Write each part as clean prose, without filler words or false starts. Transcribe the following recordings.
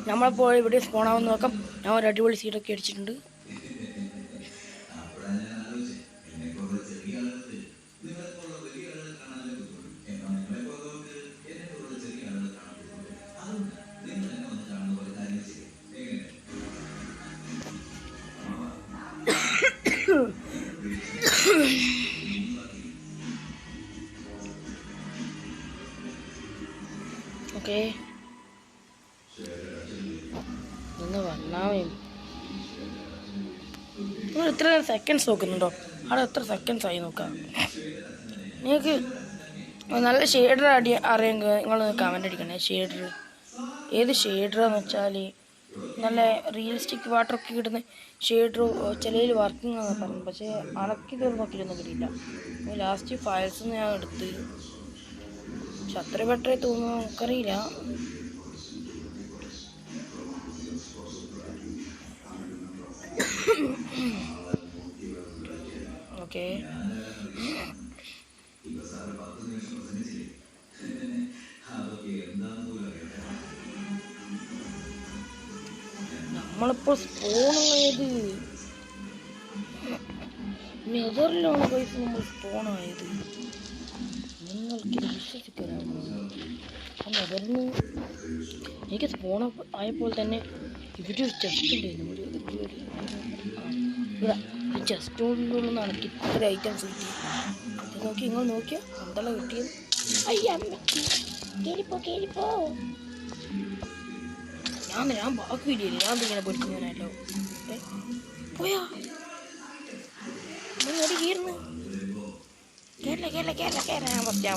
നമ്മളിപ്പോൾ ഇവിടെ സ്പോണാവെന്ന് നോക്കാം. ഞാൻ ഒരു അടിപൊളി സീഡൊക്കെ അടിച്ചിട്ടുണ്ട്. ഓക്കെ, ഒന്ന് വന്നാൽ നിങ്ങൾ എത്ര സെക്കൻഡ്സ് നോക്കുന്നുണ്ടോ? അവിടെ എത്ര സെക്കൻഡ്സ് ആയി നോക്കാം. നിങ്ങൾക്ക് നല്ല ഷെയ്ഡർ അറിയാമെങ്കിൽ നിങ്ങളൊന്ന് കമൻ്റ് അടിക്കണേ. ഷെയ്ഡർ ഏത് ഷെയ്ഡറാന്ന് വെച്ചാൽ നല്ല റിയലിസ്റ്റിക് വാട്ടറൊക്കെ കിട്ടുന്ന ഷെയ്ഡർ ചിലയിൽ വർക്കിംഗ് ആണെന്ന് പറഞ്ഞു. പക്ഷേ അണക്കി തീർന്ന് നോക്കിയിട്ടൊന്നും കിട്ടിയില്ല. ലാസ്റ്റ് ഫയൽസ് ഞാൻ എടുത്ത്, പക്ഷെ അത്ര ബെറ്ററായി തോന്നുന്നു, നമുക്കറിയില്ല. ഓക്കെ, നമ്മളിപ്പോൾ സ്പോണായത് നെതറിലാണ് പൈസ നമ്മൾ സ്പോണായത്. നിങ്ങൾക്ക് വിശ്വസിക്കാനാകുമോ? നെതറിന് എനിക്ക് സ്പോൺ ആയപ്പോൾ തന്നെ ഇവിടെ ഒരു ചെസ്റ്റ് ഉണ്ടായിരുന്നു. ഇവിടെ ഈ ചെസ്റ്റ് കൊണ്ടുള്ള എനിക്ക് ഇത്ര ഐറ്റംസ് കിട്ടി. നോക്കി, നിങ്ങൾ നോക്കിയാ എന്താണ് കിട്ടിയത്? കേറിപ്പോ ഞാൻ ബാക്കിയില്ലേ, ഞാൻ ഇങ്ങനെ പഠിക്കുന്നതിനല്ലോ. പോയാ എടി കീർന്ന് കേരള ഞാൻ ഫസ്റ്റ്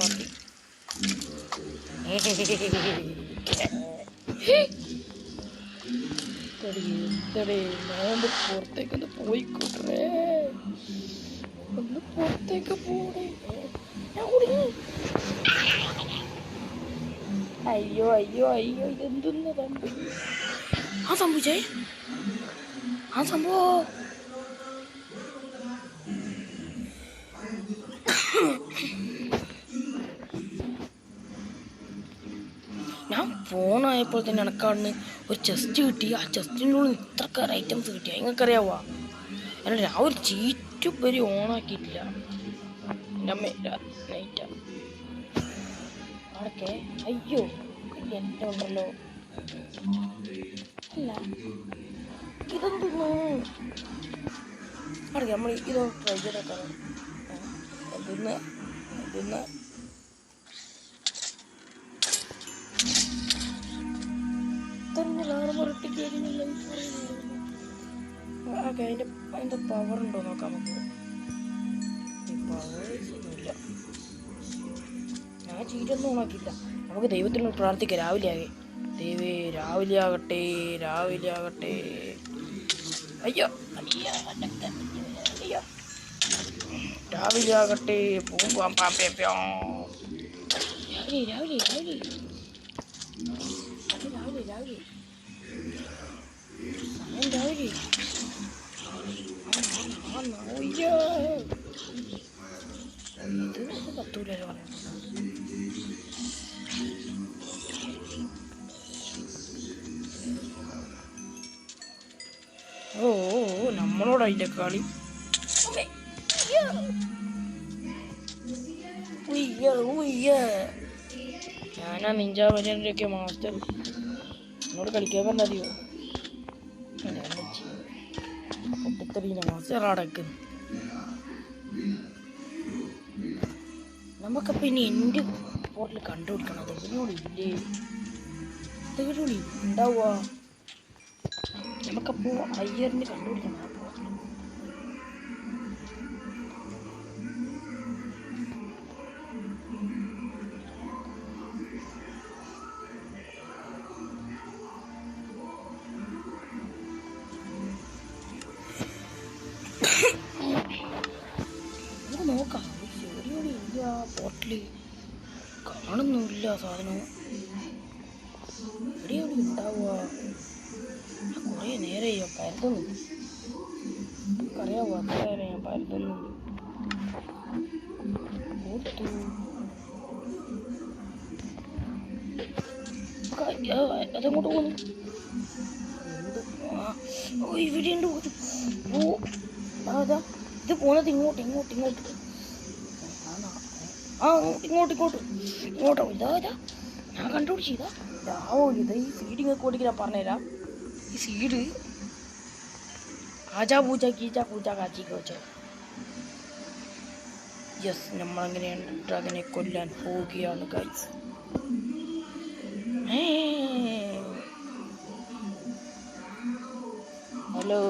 ഞാനൊന്ന് പുറത്തേക്കൊന്ന് പോയിക്കോട്ടേ, ഒന്ന് പുറത്തേക്ക് പോണേ. അയ്യോ ഇതെന്തെന്ന് തമ്പി ആ സംഭവിച്ചേ? ആ സംഭവം ഞാൻ ഫോണായപ്പോൾ തന്നെ എനക്കാടുന്ന് ഒരു ചെസ്റ്റ് കിട്ടി. ആ ചെസ്റ്റിനുള്ളിൽ ഇത്രക്കാർ ഐറ്റംസ് കിട്ടി. നിങ്ങൾക്കറിയാവോ? അല്ല, ഞാൻ ഒരു ചീറ്റ് വരെ ഓണാക്കിയിട്ടില്ല. നൈറ്റാ അവിടൊക്കെ. അയ്യോ എൻ്റെ ഉണ്ടല്ലോ. അല്ല ഇതൊന്നും അടക്കെ നമ്മൾ ഇതൊന്ന് ട്രൈ ചെയ്തേക്കാം. ഇതൊന്ന് ഓക്കെ, അതിൻ്റെ പവർ ഉണ്ടോ നോക്കാം നമുക്ക്. പവറില്ല, ഞാൻ ചീറ്റൊന്നും ഓണാക്കിയില്ല. നമുക്ക് ദൈവത്തിനോട് പ്രാർത്ഥിക്കാം. രാവിലെ ആകെ ദൈവേ രാവിലെ ആകട്ടെ. അയ്യോ രാവിലെ ആകട്ടെ. പോവാം രാവിലെ പത്തൂരല്ലോ. ഓ നമ്മളോട് അതിൻ്റെ കളി. ഞാനാ നിഞ്ച വരെയൊക്കെ മാസ്റ്റർ. എന്നോട് കളിക്കാൻ പറഞ്ഞറിയോ? പൊട്ടിത്തെറിയുന്ന മാസ്റ്റർ അടക്കുന്നു. നമുക്കപ്പോൾ ഇനി എൻ്റെ പോർട്ടിൽ കണ്ടുപിടിക്കണം. അതെവിടെയില്ലേ? അതെവിടെയുള്ളി ഉണ്ടാവുക? നമുക്കപ്പോൾ അയ്യറിന് കണ്ടുപിടിക്കണം. നോക്കാം. ചെറിയൊരു ഇല്ല പോർട്ടില് കാണുന്നുമില്ല സാധനം. എവിടെയാണ് ഉണ്ടാവുക? കുറേ നേരെ ഞാൻ പരതുന്നു. അറിയാവോ? അത്ര നേരം ഞാൻ പരതുന്നു. അതങ്ങോട്ട് പോകുന്നു. ഓ ഇവിടെ ഉണ്ട് ഒരു ഓ അതാ ഇത് പോകുന്നത് ഇങ്ങോട്ട് ഇങ്ങോട്ട് ഇങ്ങോട്ട് ആ ഇങ്ങോട്ട് ഇങ്ങോട്ട് ഇങ്ങോട്ടോ ഇതാ ഞാൻ കണ്ടുപിടിച്ചു ഇതാ ഓ ഇത് ഈ സീഡിങ് ഒക്കെ ഓടിക്കാൻ പറഞ്ഞുതരാം ഈ സീഡ് ആജാ പൂജ കീജ പൂജ കാച്ചിക്ക് വെച്ചോ യെസ് നമ്മളങ്ങനെയാണ് ഡ്രാഗനെ കൊല്ലാൻ പോവുകയാണ് ഗൈസ് ഹലോ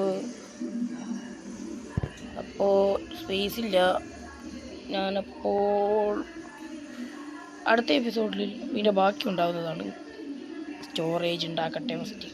അപ്പോൾ സ്പേസ് ഇല്ല ഞാനപ്പോൾ അടുത്ത എപ്പിസോഡിൽ ഇതിൻ്റെ ബാക്കി ഉണ്ടാകുന്നതാണ് സ്റ്റോറേജ് ഉണ്ടാക്കട്ടെ ഫസ്റ്റ്